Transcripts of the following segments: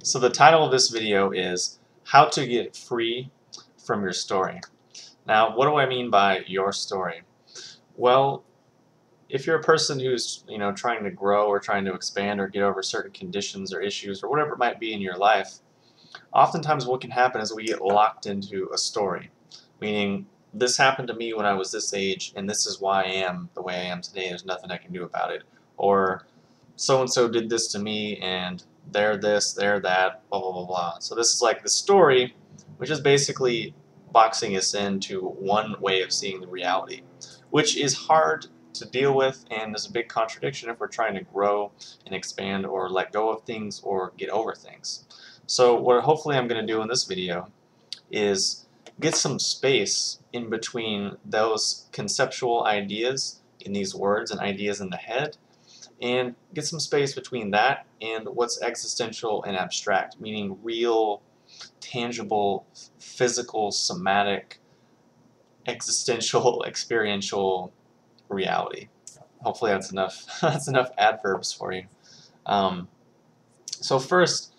So the title of this video is How to Get Free from Your Story. Now, what do I mean by your story? Well, if you're a person who's trying to grow or trying to expand or get over certain conditions or issues or whatever it might be in your life, oftentimes what can happen is we get locked into a story, meaning this happened to me when I was this age and this is why I am the way I am today. There's nothing I can do about it. Or so-and-so did this to me and they're this, they're that, blah, blah, blah, blah. So this is like the story, which is basically boxing us into one way of seeing the reality, which is hard to deal with and is a big contradiction if we're trying to grow and expand or let go of things or get over things. So what hopefully I'm going to do in this video is get some space in between those conceptual ideas in these words and ideas in the head, and get some space between that and what's existential and abstract, meaning real, tangible, physical, somatic, existential, experiential reality. Hopefully that's enough. That's enough adverbs for you. So first,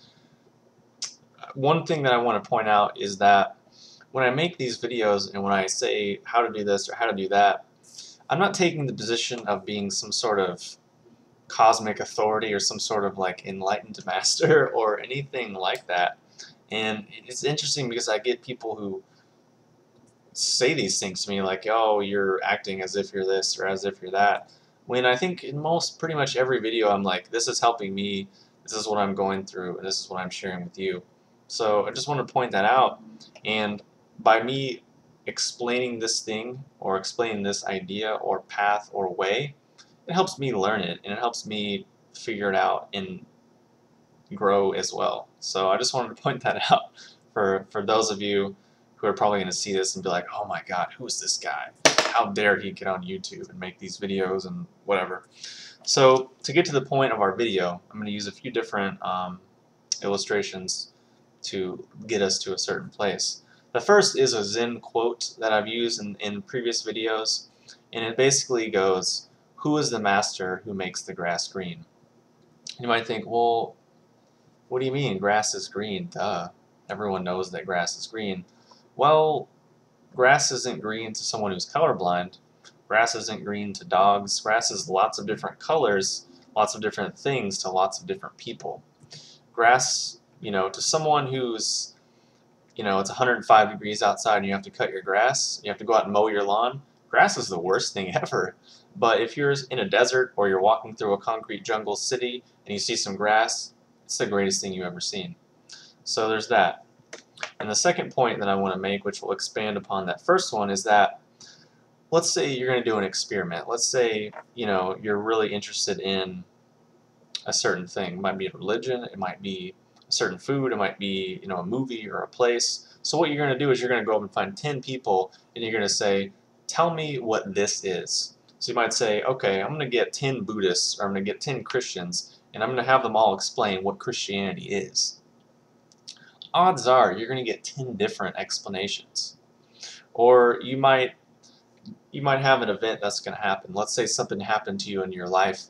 one thing that I want to point out is that when I make these videos and when I say how to do this or how to do that, I'm not taking the position of being some sort of cosmic authority or some sort of like enlightened master or anything like that. And it's interesting because I get people who say these things to me like, oh, you're acting as if you're this or as if you're that, when I think in pretty much every video I'm like, this is helping me, this is what I'm going through, and this is what I'm sharing with you. So I just want to point that out, and by me explaining this thing or explaining this idea or path or way, it helps me learn it and it helps me figure it out and grow as well. So I just wanted to point that out for those of you who are probably going to see this and be like, oh my god, who is this guy? How dare he get on YouTube and make these videos and whatever. So to get to the point of our video, I'm going to use a few different illustrations to get us to a certain place. The first is a Zen quote that I've used in previous videos, and it basically goes, who is the master who makes the grass green? You might think, well, what do you mean grass is green? Duh. Everyone knows that grass is green. Well, grass isn't green to someone who's colorblind. Grass isn't green to dogs. Grass is lots of different colors, lots of different things to lots of different people. Grass, to someone who's, it's 105 degrees outside and you have to cut your grass, you have to go out and mow your lawn, grass is the worst thing ever. But if you're in a desert or you're walking through a concrete jungle city and you see some grass, it's the greatest thing you've ever seen. So there's that. And the second point that I want to make, which will expand upon that first one, is that let's say you're going to do an experiment. Let's say you're really interested in a certain thing. It might be a religion, it might be a certain food, it might be a movie or a place. So what you're going to do is you're going to go up and find 10 people and you're going to say, tell me what this is. So you might say, okay, I'm going to get 10 Buddhists or I'm going to get 10 Christians and I'm going to have them all explain what Christianity is. Odds are you're going to get 10 different explanations. Or you might have an event that's going to happen. Let's say something happened to you in your life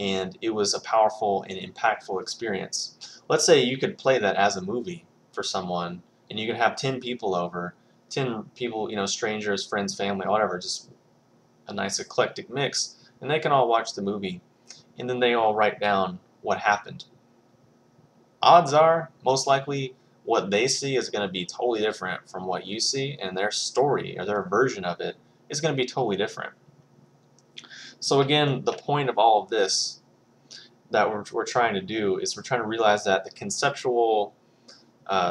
and it was a powerful and impactful experience. Let's say you could play that as a movie for someone and you could have 10 people over, 10 people, strangers, friends, family, whatever, just a nice eclectic mix, and they can all watch the movie and then they all write down what happened. Odds are, most likely, what they see is going to be totally different from what you see, and their story or their version of it is going to be totally different. So again, the point of all of this that we're trying to do is we're trying to realize that the conceptual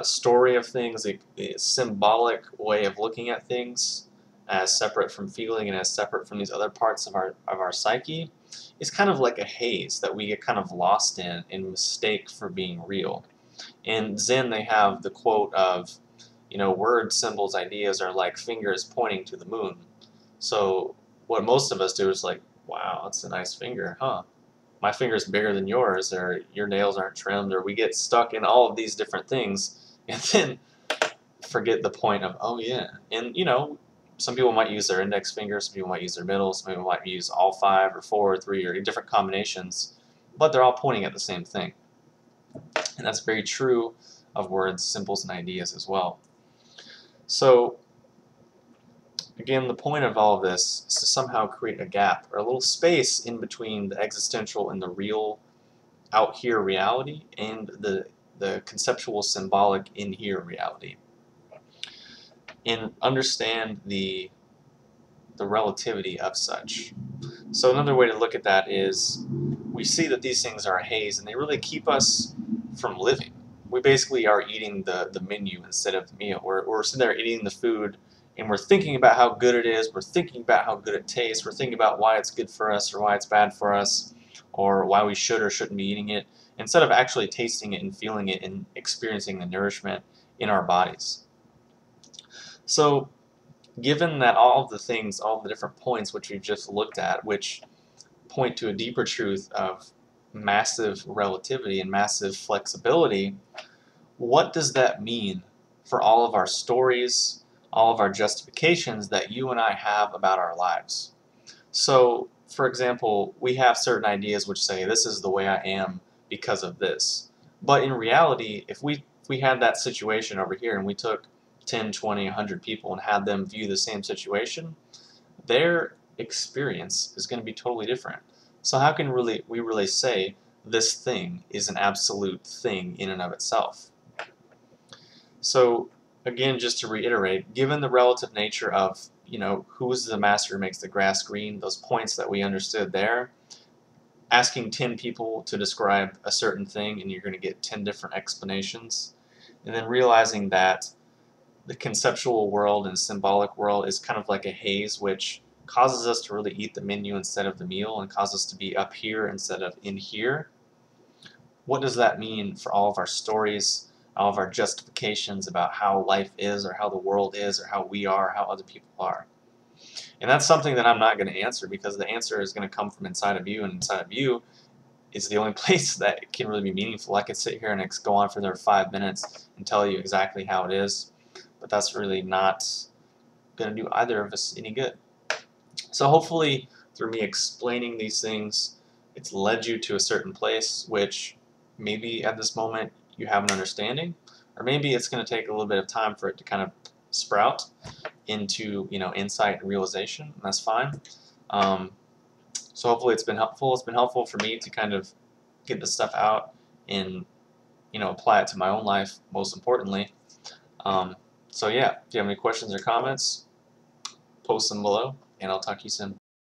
story of things, the symbolic way of looking at things as separate from feeling and as separate from these other parts of our psyche, is kind of like a haze that we get kind of lost in and mistake for being real. In Zen, they have the quote of, words, symbols, ideas are like fingers pointing to the moon. So what most of us do is like, wow, that's a nice finger, huh? My finger's bigger than yours, or your nails aren't trimmed, or we get stuck in all of these different things and then forget the point of, oh yeah. And some people might use their index finger, some people might use their middle, some people might use all 5 or 4 or 3 or different combinations, but they're all pointing at the same thing. And that's very true of words, symbols, and ideas as well. So again, the point of all of this is to somehow create a gap or a little space in between the existential and the real out here reality and the conceptual symbolic in here reality. And understand the relativity of such. So another way to look at that is we see that these things are a haze and they really keep us from living. We basically are eating the menu instead of the meal. We're sitting there eating the food and we're thinking about how good it is, we're thinking about how good it tastes, we're thinking about why it's good for us or why it's bad for us, or why we should or shouldn't be eating it, instead of actually tasting it and feeling it and experiencing the nourishment in our bodies. So given that all of the things, all of the different points which we've just looked at, which point to a deeper truth of massive relativity and massive flexibility, what does that mean for all of our stories, all of our justifications that you and I have about our lives? So, for example, we have certain ideas which say, this is the way I am because of this. But in reality, if we had that situation over here and we took 10, 20, 100 people and had them view the same situation, their experience is going to be totally different. So how can we really say this thing is an absolute thing in and of itself? So again, just to reiterate, given the relative nature of, who is the master who makes the grass green, those points that we understood there, asking 10 people to describe a certain thing and you're going to get 10 different explanations, and then realizing that the conceptual world and symbolic world is kind of like a haze which causes us to really eat the menu instead of the meal and causes us to be up here instead of in here. What does that mean for all of our stories, all of our justifications about how life is or how the world is or how we are, how other people are? And that's something that I'm not going to answer, because the answer is going to come from inside of you, and inside of you is the only place that it can really be meaningful. I could sit here and go on for another 5 minutes and tell you exactly how it is, but that's really not going to do either of us any good. So hopefully through me explaining these things, it's led you to a certain place which maybe at this moment you have an understanding, or maybe it's going to take a little bit of time for it to kind of sprout into insight and realization, and that's fine. So hopefully it's been helpful. It's been helpful for me to kind of get this stuff out and apply it to my own life, most importantly. So yeah, if you have any questions or comments, post them below, and I'll talk to you soon.